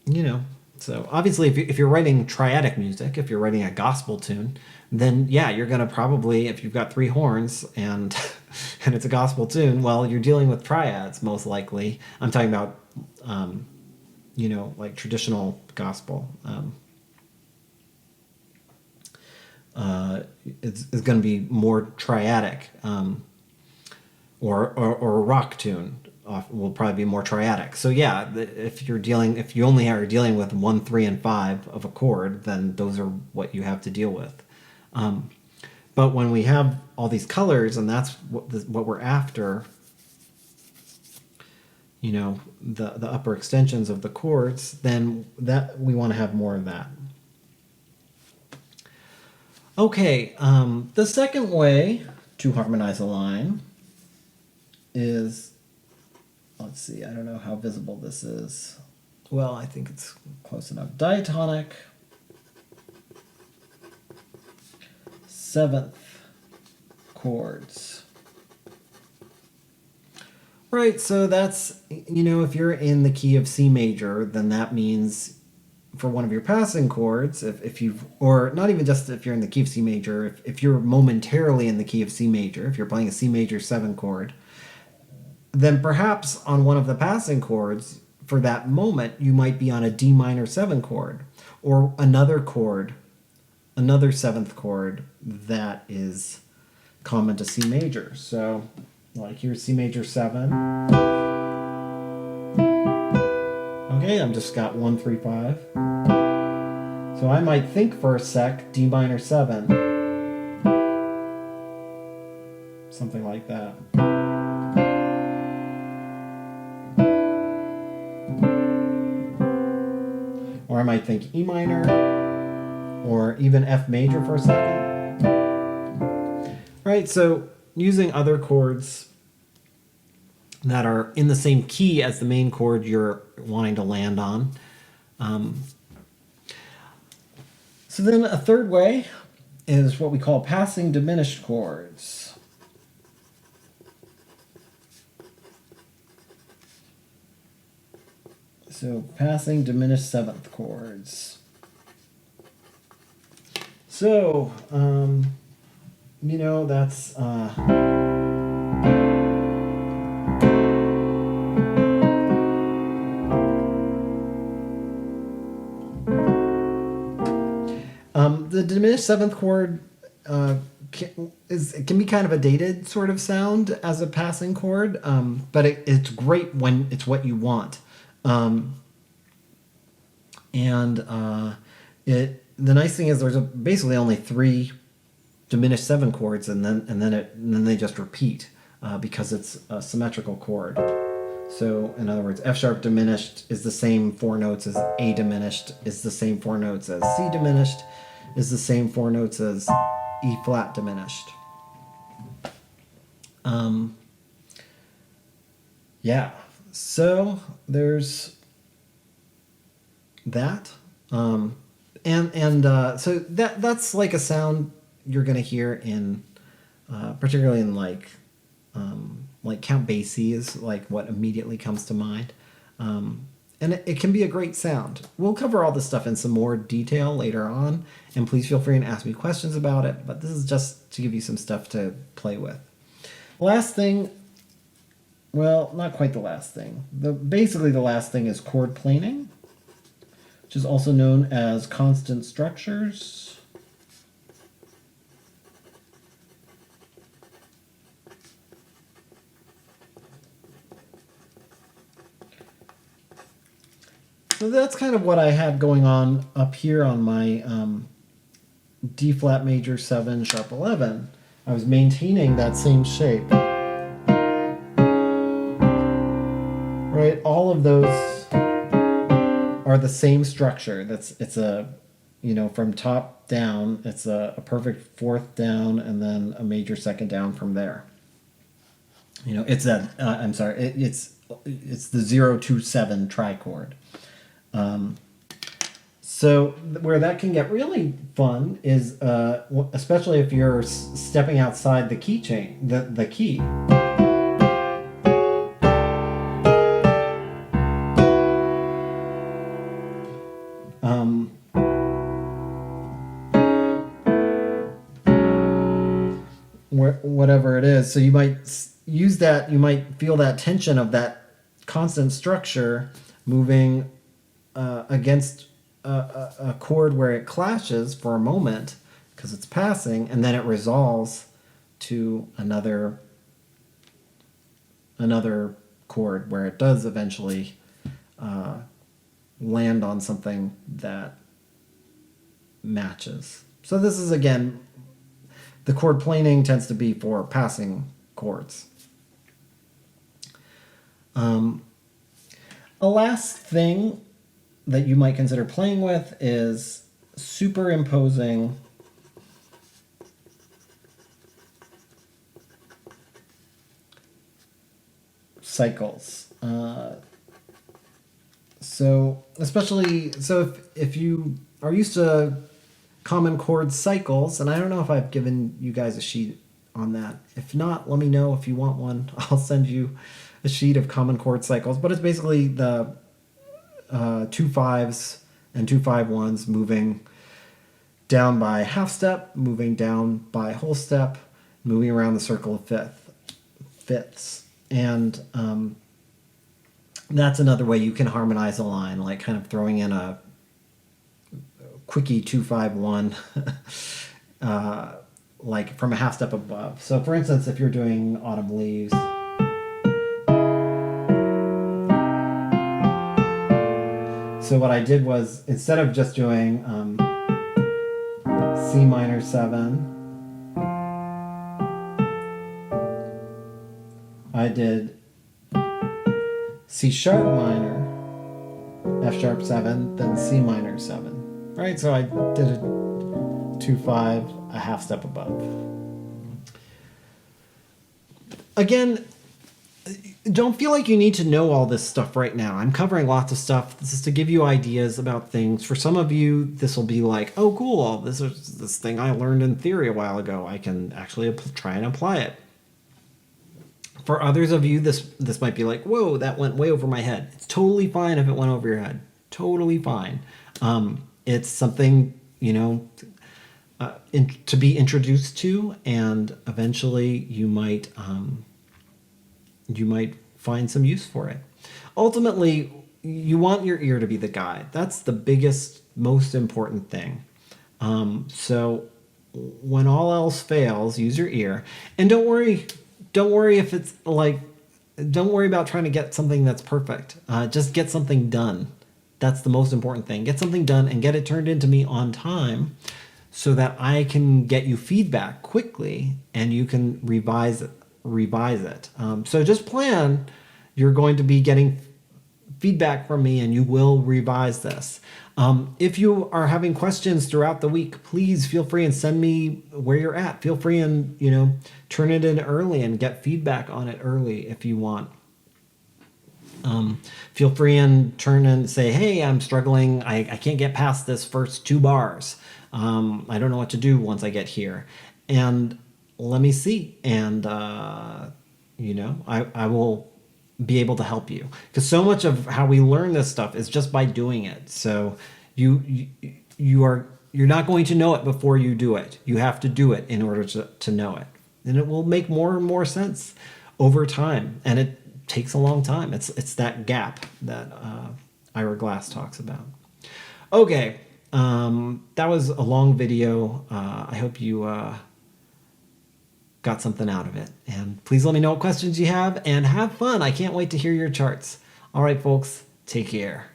You know, so obviously if you're writing triadic music, if you're writing a gospel tune, then yeah, you're going to probably, if you've got 3 horns and and it's a gospel tune, well, you're dealing with triads most likely. I'm talking about you know, like traditional gospel. It's going to be more triadic, or a rock tune will probably be more triadic. So yeah, if you only are dealing with 1, 3, and 5 of a chord, then those are what you have to deal with. But when we have all these colors, and that's what we're after, you know, the upper extensions of the chords, then that we want to have more of that. Okay, the second way to harmonize a line is, let's see, I don't know how visible this is. Well, I think it's close enough. Diatonic 7th chords. Right, so that's, if you're in the key of C major, then that means for one of your passing chords, if you've, or not even just if you're in the key of C major, if you're momentarily in the key of C major, if you're playing a C major 7 chord, then perhaps on one of the passing chords, for that moment, you might be on a D minor 7 chord, or another chord, another 7th chord that is common to C major. So, like here's C major 7. Okay, I've just got 1, 3, 5. So I might think for a sec D minor 7. Something like that. Or I might think E minor, or even F major for a second. Right, so using other chords that are in the same key as the main chord you're wanting to land on. So then a third way is what we call passing diminished chords. So passing diminished 7th chords. So, that's the diminished 7th chord can be kind of a dated sort of sound as a passing chord, but it's great when it's what you want. The nice thing is there's basically only 3 diminished 7 chords, and then they just repeat because it's a symmetrical chord. So in other words, F sharp diminished is the same 4 notes as A diminished, is the same 4 notes as C diminished, is the same 4 notes as E flat diminished. Yeah, so there's that. So that's like a sound you're gonna hear in, particularly in like Count Basie is like what immediately comes to mind, and it can be a great sound. We'll cover all this stuff in some more detail later on, and please feel free to ask me questions about it. But this is just to give you some stuff to play with. Last thing. Well, not quite the last thing. Basically, the last thing is chord planing, which is also known as constant structures. So that's kind of what I had going on up here on my D flat major 7 sharp 11. I was maintaining that same shape. Right, all of those are the same structure. It's a, from top down, it's a perfect 4th down and then a major 2nd down from there. It's a, it's the 0-2-7 trichord. So where that can get really fun is, especially if you're stepping outside the key chain, the key. Whatever it is. So you might use that, you might feel that tension of that constant structure moving against a chord where it clashes for a moment because it's passing, and then it resolves to another chord where it does eventually land on something that matches. So this is, again, the chord planing tends to be for passing chords. A last thing that you might consider playing with is superimposing cycles. If you are used to common chord cycles, and I don't know if I've given you guys a sheet on that. If not, let me know if you want one. I'll send you a sheet of common chord cycles, but it's basically the 2 5s and 2 5 1s moving down by half step, moving down by whole step, moving around the circle of fifths. And that's another way you can harmonize a line, like kind of throwing in a quickie 2 5 1 like from a half step above. So for instance, if you're doing Autumn Leaves, so what I did was, instead of just doing C minor 7, I did C sharp minor, F sharp 7, then C minor 7. Right? So I did a 2 5, a half step above. Again, don't feel like you need to know all this stuff right now. I'm covering lots of stuff. This is to give you ideas about things. For some of you, this will be like, oh, cool, this is this thing I learned in theory a while ago. I can actually try and apply it. For others of you, this might be like, whoa, that went way over my head. It's totally fine if it went over your head. Totally fine. It's something, to be introduced to, and eventually you might find some use for it. Ultimately, you want your ear to be the guide. That's the biggest, most important thing. So when all else fails, use your ear. And don't worry if it's like, don't worry about trying to get something that's perfect. Just get something done. That's the most important thing. Get something done and get it turned into me on time so that I can get you feedback quickly and you can revise it. So just plan you're going to be getting feedback from me and you will revise this. If you are having questions throughout the week, please feel free and send me where you're at. Feel free and, turn it in early and get feedback on it early if you want. Feel free and turn and say, hey, I'm struggling. I can't get past this first 2 bars. I don't know what to do once I get here. And let me see. And, I will be able to help you. Because so much of how we learn this stuff is just by doing it. So you're not going to know it before you do it. You have to do it in order to know it. And it will make more and more sense over time. And it takes a long time. It's that gap that Ira Glass talks about. Okay. That was a long video. I hope you got something out of it. And please let me know what questions you have and have fun. I can't wait to hear your charts. All right, folks, take care.